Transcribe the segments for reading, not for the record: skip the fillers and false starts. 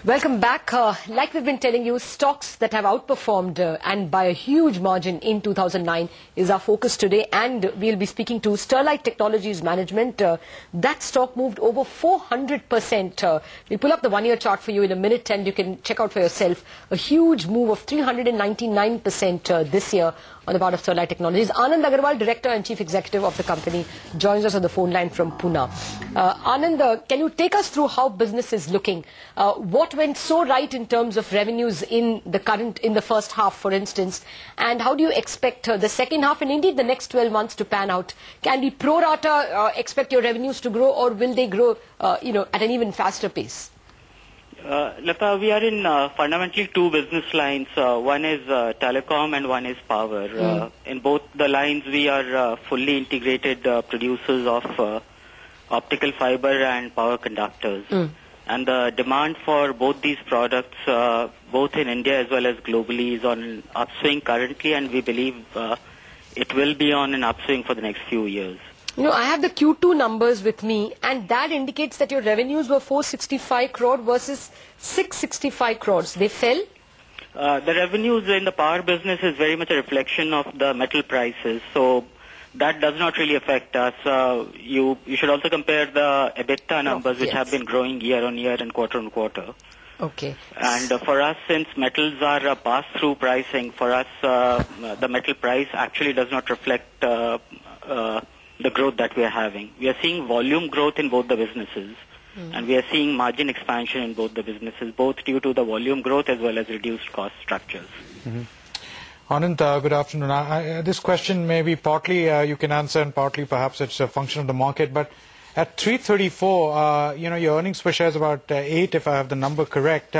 Welcome back. Like we've been telling you, stocks that have outperformed and by a huge margin in 2009 is our focus today, and we'll be speaking to Sterlite Technologies management. That stock moved over 400%. We'll pull up the one-year chart for you in a minute and you can check out for yourself. A huge move of 399% this year on the part of Sterlite Technologies. Anand Agarwal, Director and Chief Executive of the company, joins us on the phone line from Pune. Anand, can you take us through how business is looking? What went so right in terms of revenues in the first half, for instance, and how do you expect the second half and indeed the next 12 months to pan out? Can we pro rata expect your revenues to grow, or will they grow at an even faster pace? Lata, we are in fundamentally two business lines. One is telecom and one is power. In both the lines, we are fully integrated producers of optical fiber and power conductors. And the demand for both these products, both in India as well as globally, is on an upswing currently, and we believe it will be on an upswing for the next few years. I have the Q2 numbers with me, and that indicates that your revenues were 465 crore versus 665 crores. They fell? The revenues in the power business is very much a reflection of the metal prices, so that does not really affect us. You should also compare the EBITDA numbers, which have been growing year on year and quarter on quarter. Okay. And for us, since metals are pass-through pricing, for us the metal price actually does not reflect the growth that we are having. We are seeing volume growth in both the businesses, and we are seeing margin expansion in both the businesses, both due to the volume growth as well as reduced cost structures. Anand, good afternoon. This question may be partly you can answer and partly perhaps it's a function of the market, but at 334, your earnings per share is about 8 if I have the number correct.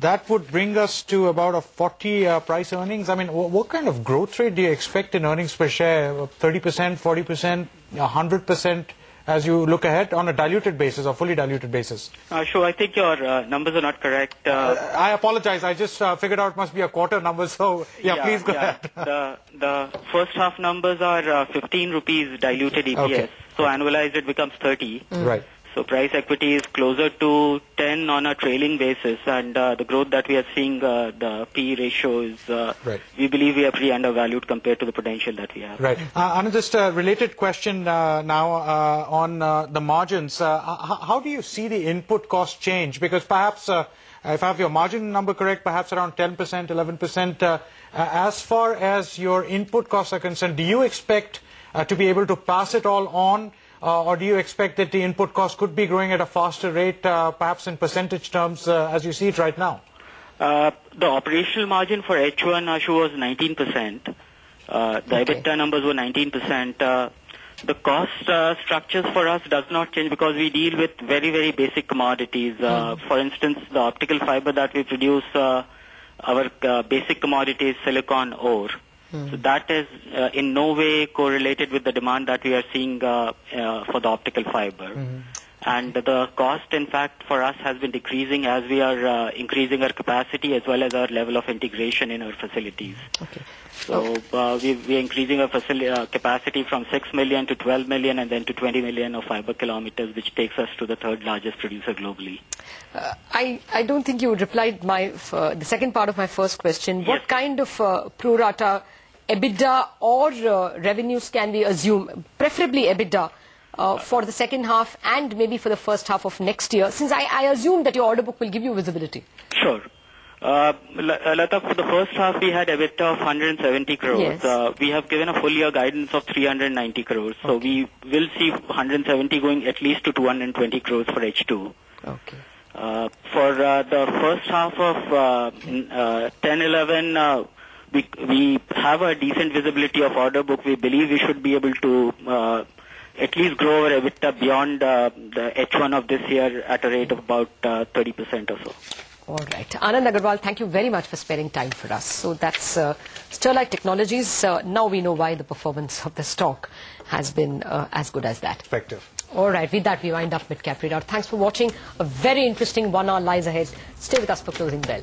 That would bring us to about a 40 price earnings. I mean, what kind of growth rate do you expect in earnings per share? 30%, 40%, 100% as you look ahead on a diluted basis or fully diluted basis? Sure, I think your numbers are not correct. I apologize. I just figured out it must be a quarter number. So, please go ahead. The first half numbers are 15 rupees diluted EPS. Okay. So annualized it becomes 30. Right. So price equity is closer to 10 on a trailing basis, and the growth that we are seeing, the PE ratio is, we believe we are pretty undervalued compared to the potential that we have. Right. Anand, just a related question now on the margins. How do you see the input cost change? Because perhaps, if I have your margin number correct, perhaps around 10%, 11%. As far as your input costs are concerned, do you expect to be able to pass it all on? Or do you expect that the input cost could be growing at a faster rate, perhaps in percentage terms, as you see it right now? The operational margin for H1 was 19%. The EBITDA numbers were 19%. The cost structures for us does not change because we deal with very, very basic commodities. For instance, the optical fiber that we produce, our basic commodity is silicon ore. So that is in no way correlated with the demand that we are seeing for the optical fiber. And the cost, in fact, for us has been decreasing as we are increasing our capacity as well as our level of integration in our facilities. Okay. So we are increasing our capacity from 6 million to 12 million and then to 20 million of fiber kilometers, which takes us to the third largest producer globally. I don't think you replied the second part of my first question. Yes. What kind of pro rata EBITDA or revenues can we assume, preferably EBITDA, for the second half and maybe for the first half of next year, since I assume that your order book will give you visibility? Sure. Lata, for the first half we had EBITDA of 170 crores. Yes. We have given a full year guidance of 390 crores. Okay. So we will see 170 going at least to 220 crores for H2. Okay. For the first half of 10-11, we have a decent visibility of order book. We believe we should be able to at least grow our EBITDA beyond the H1 of this year at a rate of about 30% or so. All right. Anand Agarwal, thank you very much for sparing time for us. So that's Sterlite Technologies. Now we know why the performance of the stock has been as good as that. Effective. All right. With that, we wind up Midcap Readout. Thanks for watching. A very interesting 1 hour lies ahead. Stay with us for closing bell.